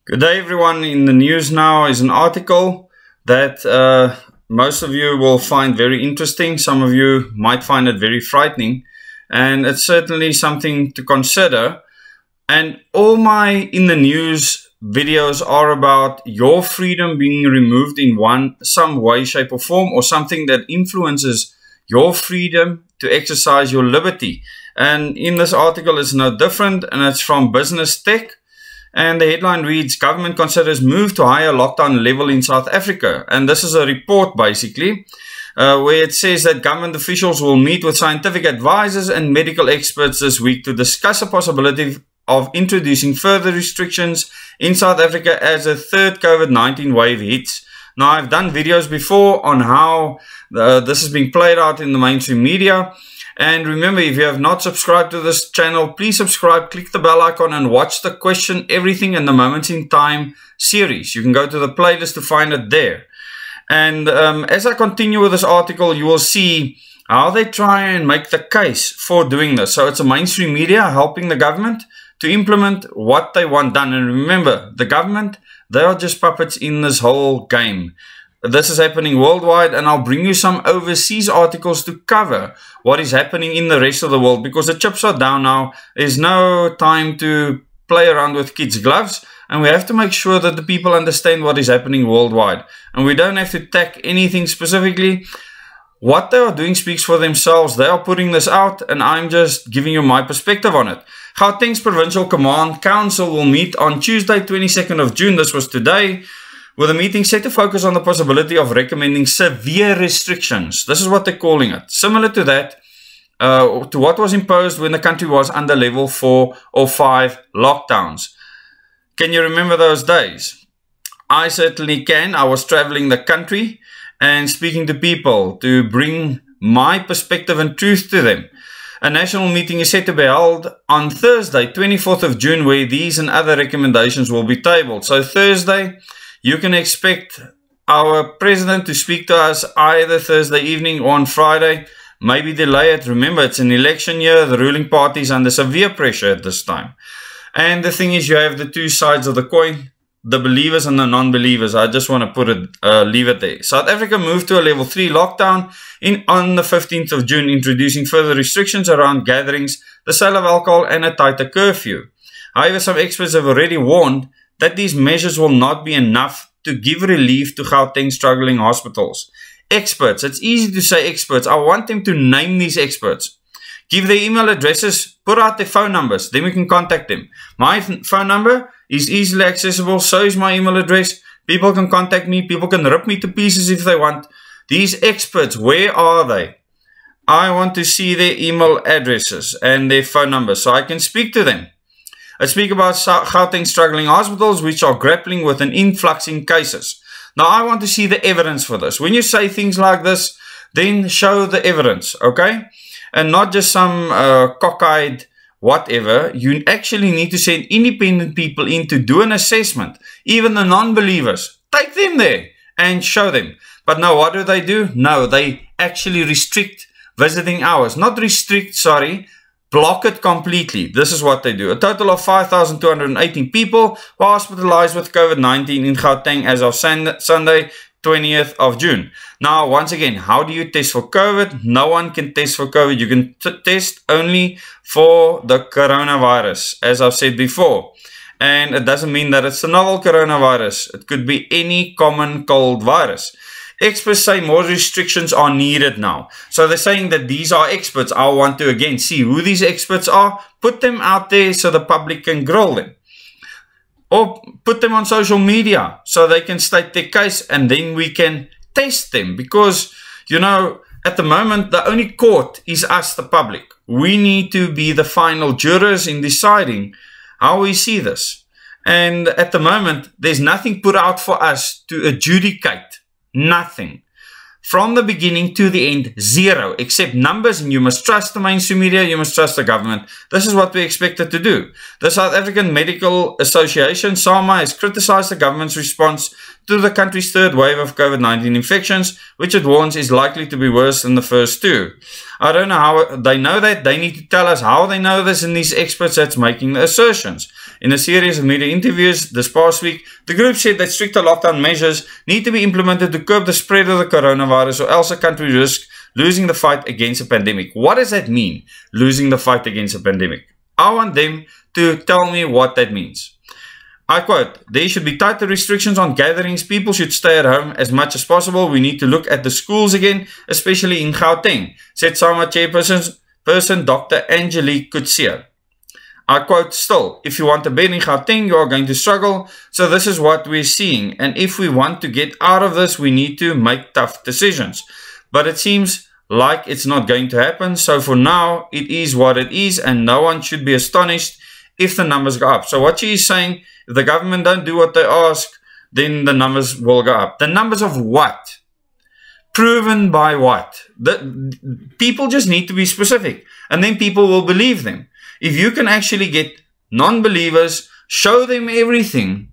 Good day everyone. In the news now is an article that most of you will find very interesting. Some of you might find it very frightening, and it's certainly something to consider. And all my in the news videos are about your freedom being removed in some way, shape or form, or something that influences your freedom to exercise your liberty. And in this article is no different, and it's from Business Tech. And the headline reads, Government considers move to higher lockdown level in South Africa. And this is a report basically where it says that government officials will meet with scientific advisors and medical experts this week to discuss a possibility of introducing further restrictions in South Africa as a third COVID-19 wave hits. Now, I've done videos before on how this is being played out in the mainstream media. And remember, if you have not subscribed to this channel, please subscribe, click the bell icon and watch the Question Everything and the Moments in Time series. You can go to the playlist to find it there. And as I continue with this article, you will see how they try and make the case for doing this. So it's a mainstream media helping the government to implement what they want done. And remember, the government, they are just puppets in this whole game. This is happening worldwide, and I'll bring you some overseas articles to cover what is happening in the rest of the world, because the chips are down now. There's no time to play around with kids' gloves, and we have to make sure that the people understand what is happening worldwide. And we don't have to tack anything specifically. What they are doing speaks for themselves. They are putting this out, and I'm just giving you my perspective on it. Gauteng's Provincial Command Council will meet on Tuesday, 22nd of June. This was today, with a meeting set to focus on the possibility of recommending severe restrictions. This is what they're calling it. Similar to that, to what was imposed when the country was under level 4 or 5 lockdowns. Can you remember those days? I certainly can. I was traveling the country and speaking to people to bring my perspective and truth to them. A national meeting is set to be held on Thursday, 24th of June, where these and other recommendations will be tabled. So Thursday, you can expect our president to speak to us either Thursday evening or on Friday, maybe delay it. Remember, it's an election year. The ruling party is under severe pressure at this time. And the thing is, you have the two sides of the coin, the believers and the non-believers. I just want to leave it there. South Africa moved to a level 3 lockdown on the 15th of June, introducing further restrictions around gatherings, the sale of alcohol and a tighter curfew. However, some experts have already warned that these measures will not be enough to give relief to Gauteng struggling hospitals. Experts, it's easy to say experts. I want them to name these experts. Give their email addresses, put out their phone numbers, then we can contact them. My phone number is easily accessible, so is my email address. People can contact me, people can rip me to pieces if they want. These experts, where are they? I want to see their email addresses and their phone numbers so I can speak to them. I speak about Gauteng struggling hospitals which are grappling with an influx in cases. Now, I want to see the evidence for this. When you say things like this, then show the evidence, okay? And not just some cockeyed whatever. You actually need to send independent people in to do an assessment. Even the non-believers, take them there and show them. But no, what do? No, they actually restrict visiting hours. Not restrict, sorry. Block it completely. This is what they do. A total of 5,218 people were hospitalized with COVID-19 in Gauteng as of Sunday, 20th of June. Now, once again, how do you test for COVID? No one can test for COVID. You can test only for the coronavirus, as I've said before. And it doesn't mean that it's the novel coronavirus. It could be any common cold virus. Experts say more restrictions are needed now. So they're saying that these are experts. I want to again see who these experts are. Put them out there so the public can grill them. Or put them on social media so they can state their case and then we can test them. Because, you know, at the moment, the only court is us, the public. We need to be the final jurors in deciding how we see this. And at the moment, there's nothing put out for us to adjudicate. Nothing. From the beginning to the end, zero, except numbers, and you must trust the mainstream media, you must trust the government. This is what we expected to do. The South African Medical Association, SAMA, has criticized the government's response to the country's third wave of COVID-19 infections, which it warns is likely to be worse than the first two. I don't know how they know that. They need to tell us how they know this, and these experts that's making the assertions. In a series of media interviews this past week, the group said that stricter lockdown measures need to be implemented to curb the spread of the coronavirus, or else the country risks losing the fight against a pandemic. What does that mean, losing the fight against a pandemic? I want them to tell me what that means. I quote, "There should be tighter restrictions on gatherings. People should stay at home as much as possible. We need to look at the schools again, especially in Gauteng," said SAMA chairperson Dr. Angelique Kutsia. I quote still, "If you want a bed in Gauteng, you are going to struggle. So this is what we're seeing. And if we want to get out of this, we need to make tough decisions. But it seems like it's not going to happen. So for now, it is what it is, and no one should be astonished if the numbers go up." So what she is saying, if the government don't do what they ask, then the numbers will go up. The numbers of what? Proven by what? People just need to be specific, and then people will believe them. If you can actually get non-believers, show them everything,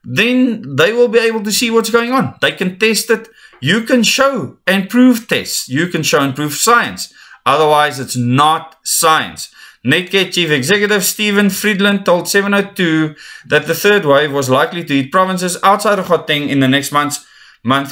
then they will be able to see what's going on. They can test it. You can show and prove tests. You can show and prove science. Otherwise, it's not science. Netcare Chief Executive Stephen Friedland told 702 that the third wave was likely to hit provinces outside of Gauteng in the next month,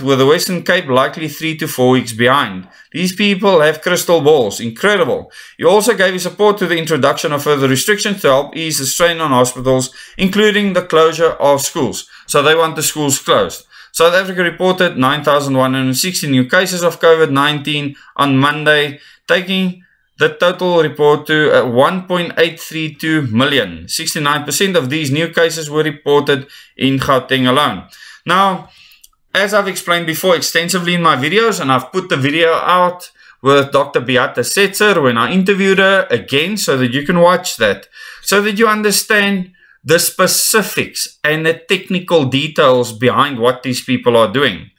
with the Western Cape likely 3 to 4 weeks behind. These people have crystal balls. Incredible. He also gave his support to the introduction of further restrictions to help ease the strain on hospitals, including the closure of schools. So they want the schools closed. South Africa reported 9,160 new cases of COVID-19 on Monday, taking the total report to 1.832 million. 69% of these new cases were reported in Gauteng alone. Now, as I've explained before extensively in my videos, and I've put the video out with Dr. Beata Setzer when I interviewed her again, so that you can watch that, so that you understand the specifics and the technical details behind what these people are doing.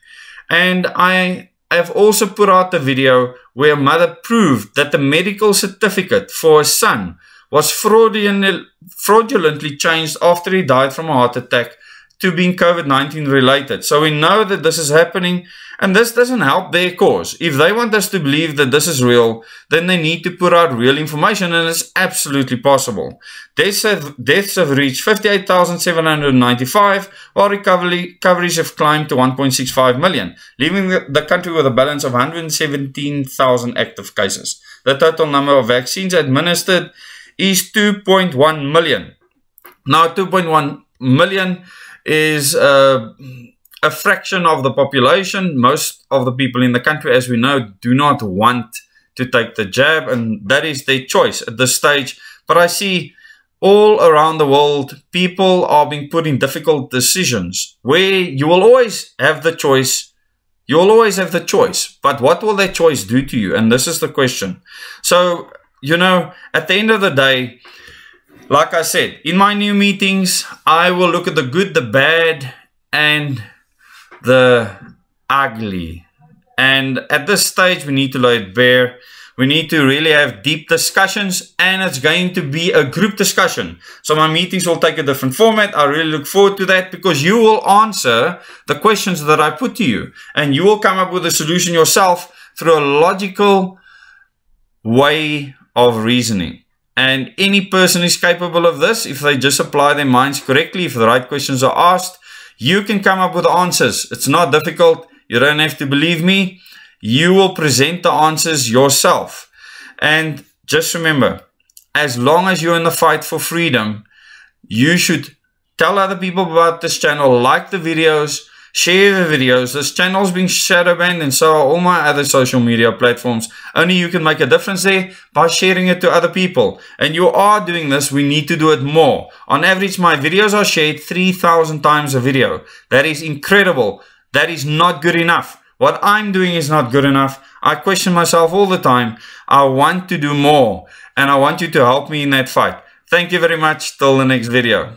And I have also put out the video where a mother proved that the medical certificate for her son was fraudulently changed after he died from a heart attack to being COVID-19 related. So we know that this is happening, and this doesn't help their cause. If they want us to believe that this is real, then they need to put out real information, and it's absolutely possible. Deaths have reached 58,795, while recoveries have climbed to 1.65 million, leaving the country with a balance of 117,000 active cases. The total number of vaccines administered is 2.1 million. Now, 2.1 million is a fraction of the population. Most of the people in the country, as we know, do not want to take the jab, and that is their choice at this stage. But I see all around the world, people are being put in difficult decisions where you will always have the choice. You will always have the choice, but what will that choice do to you? And this is the question. So, you know, at the end of the day, like I said, in my new meetings, I will look at the good, the bad, and the ugly. And at this stage, we need to lay it bare. We need to really have deep discussions, and it's going to be a group discussion. So my meetings will take a different format. I really look forward to that, because you will answer the questions that I put to you, and you will come up with a solution yourself through a logical way of reasoning. And any person is capable of this if they just apply their minds correctly. If the right questions are asked, you can come up with answers. It's not difficult. You don't have to believe me. You will present the answers yourself. And just remember, as long as you're in the fight for freedom, you should tell other people about this channel, like the videos, share the videos. This channel is being shadow banned, and so are all my other social media platforms. Only you can make a difference there by sharing it to other people. And you are doing this. We need to do it more. On average, my videos are shared 3,000 times a video. That is incredible. That is not good enough. What I'm doing is not good enough. I question myself all the time. I want to do more, and I want you to help me in that fight. Thank you very much. Till the next video.